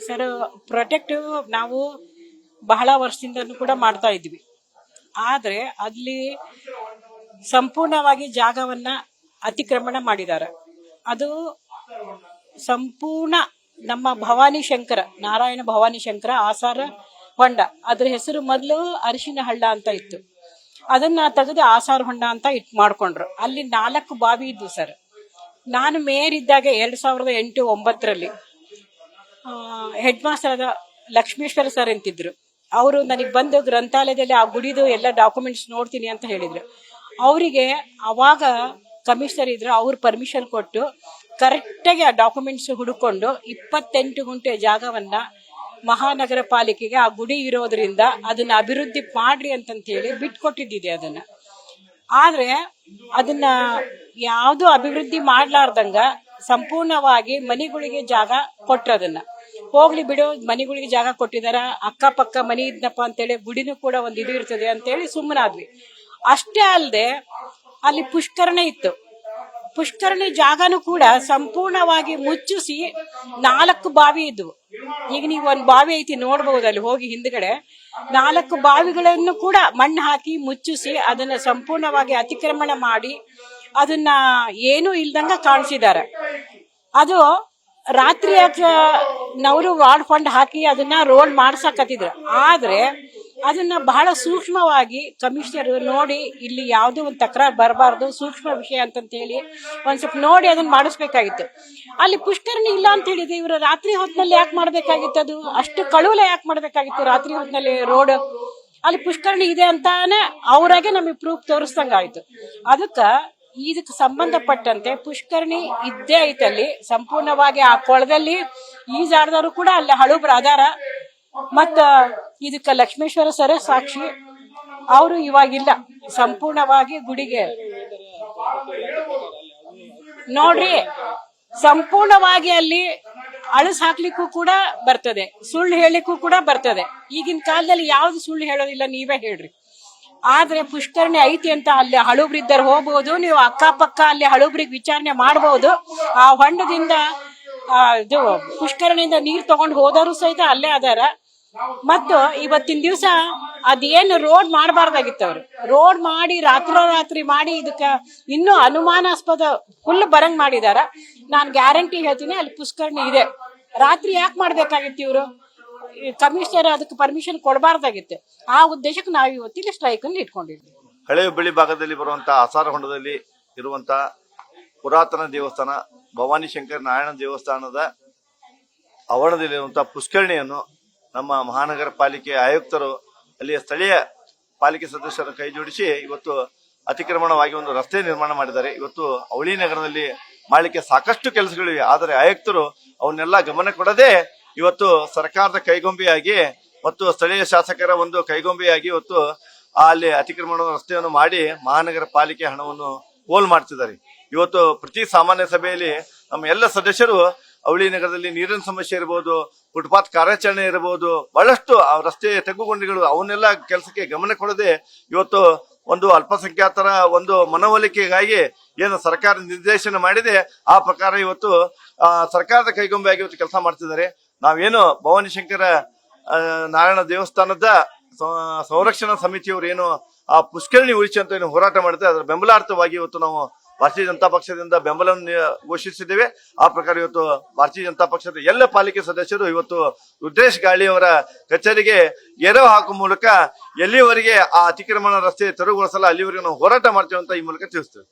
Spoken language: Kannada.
ಸರ್, ಪ್ರೊಟೆಕ್ಟಿವ್ ನಾವು ಬಹಳ ವರ್ಷದಿಂದನೂ ಕೂಡ ಮಾಡ್ತಾ ಇದ್ವಿ. ಆದರೆ ಅಲ್ಲಿ ಸಂಪೂರ್ಣವಾಗಿ ಜಾಗವನ್ನ ಅತಿಕ್ರಮಣ ಮಾಡಿದ್ದಾರೆ. ಅದು ಸಂಪೂರ್ಣ ನಮ್ಮ ಭವಾನಿ ಶಂಕರ, ನಾರಾಯಣ ಭವಾನಿ ಶಂಕರ ಆಸಾರ ಹೊಂಡ, ಅದ್ರ ಹೆಸರು ಮೊದಲು ಅರಿಶಿನ ಹಳ್ಳ ಅಂತ ಇತ್ತು. ಅದನ್ನ ತೆಗೆದು ಆಸಾರ ಹೊಂಡ ಅಂತ ಮಾಡ್ಕೊಂಡ್ರು. ಅಲ್ಲಿ 4 ಬಾವಿ ಇದ್ವು ಸರ್. ನಾನು ಮೇಯರ್ ಇದ್ದಾಗ 2008-9ರಲ್ಲಿ ಹೆಡ್ ಮಾಸ್ಟರ್ ಆದ ಲಕ್ಷ್ಮೇಶ್ವರ ಸರ್ ಅಂತಿದ್ರು. ಅವರು ನನಗೆ ಬಂದು ಗ್ರಂಥಾಲಯದಲ್ಲಿ ಆ ಗುಡಿದು ಎಲ್ಲ ಡಾಕ್ಯುಮೆಂಟ್ಸ್ ನೋಡ್ತೀನಿ ಅಂತ ಹೇಳಿದ್ರು. ಅವರಿಗೆ ಅವಾಗ ಕಮಿಷನರ್ ಇದ್ರು, ಅವ್ರು ಪರ್ಮಿಷನ್ ಕೊಟ್ಟು ಕರೆಕ್ಟಾಗಿ ಆ ಡಾಕ್ಯುಮೆಂಟ್ಸ್ ಹುಡುಕೊಂಡು 28 ಗುಂಟೆ ಜಾಗವನ್ನ ಮಹಾನಗರ ಪಾಲಿಕೆಗೆ ಆ ಗುಡಿ ಇರೋದ್ರಿಂದ ಅದನ್ನ ಅಭಿವೃದ್ಧಿ ಮಾಡ್ರಿ ಅಂತಂತ ಹೇಳಿ ಬಿಟ್ಕೊಟ್ಟಿದ್ದಿದೆ ಅದನ್ನ. ಆದ್ರೆ ಅದನ್ನ ಯಾವುದು ಅಭಿವೃದ್ಧಿ ಮಾಡ್ಲಾರ್ದಂಗ ಸಂಪೂರ್ಣವಾಗಿ ಮನೆಗಳಿಗೆ ಜಾಗ ಕೊಟ್ರದನ್ನ. ಹೋಗ್ಲಿ ಬಿಡು, ಮನೆಗಳಿಗೆ ಜಾಗ ಕೊಟ್ಟಿದಾರ, ಅಕ್ಕಪಕ್ಕ ಮನಿ ಇದ್ನಪ್ಪ ಅಂತೇಳಿ ಗುಡಿನೂ ಕೂಡ ಒಂದು ಇದು ಇರ್ತದೆ ಅಂತೇಳಿ ಸುಮ್ಮನಾದ್ವಿ. ಅಷ್ಟೇ ಅಲ್ಲದೆ ಅಲ್ಲಿ ಪುಷ್ಕರಣೆ ಇತ್ತು. ಪುಷ್ಕರಣಿ ಜಾಗನೂ ಕೂಡ ಸಂಪೂರ್ಣವಾಗಿ ಮುಚ್ಚಿಸಿ 4 ಬಾವಿ ಇದ್ವು. ಈಗ ನೀವು ಒಂದು ಬಾವಿ ಐತಿ ನೋಡ್ಬಹುದು, ಅಲ್ಲಿ ಹೋಗಿ ಹಿಂದ್ಗಡೆ 4 ಬಾವಿಗಳನ್ನು ಕೂಡ ಮಣ್ಣು ಹಾಕಿ ಮುಚ್ಚಿಸಿ ಅದನ್ನ ಸಂಪೂರ್ಣವಾಗಿ ಅತಿಕ್ರಮಣ ಮಾಡಿ ಅದನ್ನ ಏನೂ ಇಲ್ದಂಗ ಕಾಣಿಸಿದ್ದಾರೆ. ಅದು ರಾತ್ರಿ ನವರು ವಾರ್ಡ್ ಫಂಡ್ ಹಾಕಿ ಅದನ್ನ ರೋಡ್ ಮಾಡ್ಸಕತ್ತಿದ್ರು. ಆದ್ರೆ ಅದನ್ನ ಬಹಳ ಸೂಕ್ಷ್ಮವಾಗಿ ಕಮಿಷನರ್ ನೋಡಿ, ಇಲ್ಲಿ ಯಾವುದೋ ಒಂದು ತಕರಾರು ಬರಬಾರ್ದು, ಸೂಕ್ಷ್ಮ ವಿಷಯ ಅಂತಂತ ಹೇಳಿ ಒಂದ್ ಸ್ವಲ್ಪ ನೋಡಿ ಅದನ್ನ ಮಾಡಿಸ್ಬೇಕಾಗಿತ್ತು. ಅಲ್ಲಿ ಪುಷ್ಕರಣಿ ಇಲ್ಲ ಅಂತ ಹೇಳಿದ್ರೆ ಇವರು ರಾತ್ರಿ ಹೊತ್ತಿನಲ್ಲಿ ಯಾಕೆ ಮಾಡ್ಬೇಕಾಗಿತ್ತು? ಅದು ಅಷ್ಟು ಕಳುವಲೆ ಯಾಕೆ ಮಾಡ್ಬೇಕಾಗಿತ್ತು ರಾತ್ರಿ ಹೊತ್ತಿನಲ್ಲಿ ರೋಡ್? ಅಲ್ಲಿ ಪುಷ್ಕರಣಿ ಇದೆ ಅಂತಾನೆ ಅವರಾಗೆ ನಮಗೆ ಪ್ರೂಫ್ ತೋರಿಸ್ದಂಗಾಯ್ತು. ಇದಕ್ಕೆ ಸಂಬಂಧಪಟ್ಟಂತೆ ಪುಷ್ಕರಣಿ ಇದ್ದೇ ಐತಲ್ಲಿ ಸಂಪೂರ್ಣವಾಗಿ. ಆ ಕೊಳದಲ್ಲಿ ಈಜಾಡ್ದವರು ಕೂಡ ಅಲ್ಲಿ ಹಳುಬ್ರು ಅದಾರ. ಮತ್ತ ಇದಕ್ಕ ಲಕ್ಷ್ಮೇಶ್ವರ ಸರ ಸಾಕ್ಷಿ. ಅವರು ಇವಾಗಿಲ್ಲ, ಸಂಪೂರ್ಣವಾಗಿ ಗುಡಿಗೆ ನೋಡ್ರಿ, ಸಂಪೂರ್ಣವಾಗಿ ಅಲ್ಲಿ ಅಳಸ್ ಹಾಕ್ಲಿಕ್ಕೂ ಕೂಡ ಬರ್ತದೆ, ಸುಳ್ಳು ಹೇಳಲಿಕ್ಕೂ ಕೂಡ ಬರ್ತದೆ. ಈಗಿನ ಕಾಲದಲ್ಲಿ ಯಾವ್ದು ಸುಳ್ಳು ಹೇಳೋದಿಲ್ಲ, ನೀವೇ ಹೇಳ್ರಿ. ಆದ್ರೆ ಪುಷ್ಕರಣಿ ಐತಿ ಅಂತ ಅಲ್ಲಿ ಹಳುಬ್ರಿದ್ದಾರೆ, ಹೋಗ್ಬಹುದು ನೀವು. ಅಕ್ಕಪಕ್ಕ ಅಲ್ಲಿ ಹಳುಬ್ರಿಗೆ ವಿಚಾರಣೆ ಮಾಡಬಹುದು. ಆ ಹೊಂಡದಿಂದ ಇದು ಪುಷ್ಕರಣಿಯಿಂದ ನೀರ್ ತಗೊಂಡು ಹೋದವರು ಸಹಿತ ಅಲ್ಲೇ ಅದಾರ. ಮತ್ತು ಇವತ್ತಿನ ದಿವಸ ಅದೇನು ರೋಡ್ ಮಾಡಬಾರ್ದಾಗಿತ್ತು, ಅವ್ರು ರೋಡ್ ಮಾಡಿ ರಾತ್ರಿ ಮಾಡಿ ಇದಕ್ಕ ಇನ್ನೂ ಅನುಮಾನಾಸ್ಪದ ಫುಲ್ ಬರಂಗ್ ಮಾಡಿದಾರ. ನಾನು ಗ್ಯಾರಂಟಿ ಹೇಳ್ತೀನಿ, ಅಲ್ಲಿ ಪುಷ್ಕರಣಿ ಇದೆ. ರಾತ್ರಿ ಯಾಕೆ ಮಾಡ್ಬೇಕಾಗಿತ್ತು ಇವರು? ಕಮಿಷನರ್ ಅದಕ್ಕೆ ಪರ್ಮಿಷನ್ ಕೊಡಬಾರ್ದಾಗಿತ್ತು. ಆ ಉದ್ದೇಶಕ್ಕೆ ನಾವು ಇವತ್ತಿಗೆ ಸ್ಟ್ರೈಕ್ ಅನ್ನು ಇಟ್ಕೊಂಡಿದ್ವಿ. ಹಳೆ ಹುಬ್ಬಳ್ಳಿ ಭಾಗದಲ್ಲಿ ಬರುವಂತಹ ಆಸಾರ ಹೊಂಡದಲ್ಲಿ ಇರುವಂತಹ ಪುರಾತನ ದೇವಸ್ಥಾನ ಭವಾನಿ ಶಂಕರ ನಾರಾಯಣ ದೇವಸ್ಥಾನದ ಆವರಣದಲ್ಲಿರುವಂತಹ ಪುಷ್ಕರಣಿಯನ್ನು ನಮ್ಮ ಮಹಾನಗರ ಪಾಲಿಕೆ ಆಯುಕ್ತರು ಅಲ್ಲಿಯ ಸ್ಥಳೀಯ ಪಾಲಿಕೆ ಸದಸ್ಯರ ಕೈ ಜೋಡಿಸಿ ಇವತ್ತು ಅತಿಕ್ರಮಣವಾಗಿ ಒಂದು ರಸ್ತೆ ನಿರ್ಮಾಣ ಮಾಡಿದ್ದಾರೆ. ಇವತ್ತು ಅವಳಿ ನಗರದಲ್ಲಿ ಮಾಡಲಿಕ್ಕೆ ಸಾಕಷ್ಟು ಕೆಲಸಗಳಿವೆ, ಆದರೆ ಆಯುಕ್ತರು ಅವನ್ನೆಲ್ಲ ಗಮನ ಕೊಡದೆ ಇವತ್ತು ಸರ್ಕಾರದ ಕೈಗೊಂಬೆಯಾಗಿ ಮತ್ತು ಸ್ಥಳೀಯ ಶಾಸಕರ ಒಂದು ಕೈಗೊಂಬೆಯಾಗಿ ಇವತ್ತು ಅಲ್ಲಿ ಅತಿಕ್ರಮಣ ರಸ್ತೆಯನ್ನು ಮಾಡಿ ಮಹಾನಗರ ಪಾಲಿಕೆ ಹಣವನ್ನು ಪೋಲ್ ಮಾಡ್ತಿದ್ದಾರೆ. ಇವತ್ತು ಪ್ರತಿ ಸಾಮಾನ್ಯ ಸಭೆಯಲ್ಲಿ ನಮ್ಮ ಎಲ್ಲ ಸದಸ್ಯರು ಅವಳಿ ನಗರದಲ್ಲಿ ನೀರಿನ ಸಮಸ್ಯೆ ಇರಬಹುದು, ಫುಟ್ಪಾತ್ ಕಾರ್ಯಾಚರಣೆ ಇರಬಹುದು, ಬಹಳಷ್ಟು ರಸ್ತೆ ತೆಗ್ಗುಗೊಂಡಿಗಳು ಅವನ್ನೆಲ್ಲ ಕೆಲಸಕ್ಕೆ ಗಮನ ಕೊಡದೆ ಇವತ್ತು ಒಂದು ಅಲ್ಪಸಂಖ್ಯಾತರ ಒಂದು ಮನವೊಲಿಕೆಗಾಗಿ ಏನು ಸರ್ಕಾರ ನಿರ್ದೇಶನ ಮಾಡಿದೆ ಆ ಪ್ರಕಾರ ಇವತ್ತು ಸರ್ಕಾರದ ಕೈಗೊಂಬೆಯಾಗಿ ಇವತ್ತು ಕೆಲಸ ಮಾಡ್ತಿದ್ದಾರೆ. ನಾವೇನು ಭವಾನಿ ಶಂಕರ ನಾರಾಯಣ ದೇವಸ್ಥಾನದ ಸಂರಕ್ಷಣಾ ಸಮಿತಿಯವರು ಏನು ಆ ಪುಷ್ಕರಣಿ ಉಳಿಸಿ ಅಂತ ಏನು ಹೋರಾಟ ಮಾಡಿದ್ರೆ ಅದರ ಬೆಂಬಲಾರ್ಥವಾಗಿ ಇವತ್ತು ನಾವು ಭಾರತೀಯ ಜನತಾ ಪಕ್ಷದಿಂದ ಬೆಂಬಲವನ್ನು ಘೋಷಿಸಿದ್ದೇವೆ. ಆ ಪ್ರಕಾರ ಇವತ್ತು ಭಾರತೀಯ ಜನತಾ ಪಕ್ಷದ ಎಲ್ಲ ಪಾಲಿಕೆ ಸದಸ್ಯರು ಇವತ್ತು ರುದ್ರೇಶ್ ಗಾಳಿಯವರ ಕಚೇರಿಗೆ ಎರವು ಹಾಕುವ ಮೂಲಕ ಎಲ್ಲಿವರೆಗೆ ಆ ಅತಿಕ್ರಮಣ ರಸ್ತೆ ತೆರವುಗೊಳಿಸಲ್ಲ ಅಲ್ಲಿವರೆಗೆ ನಾವು ಹೋರಾಟ ಮಾಡ್ತೇವೆ ಅಂತ ಈ ಮೂಲಕ ತಿಳಿಸ್ತೇವೆ.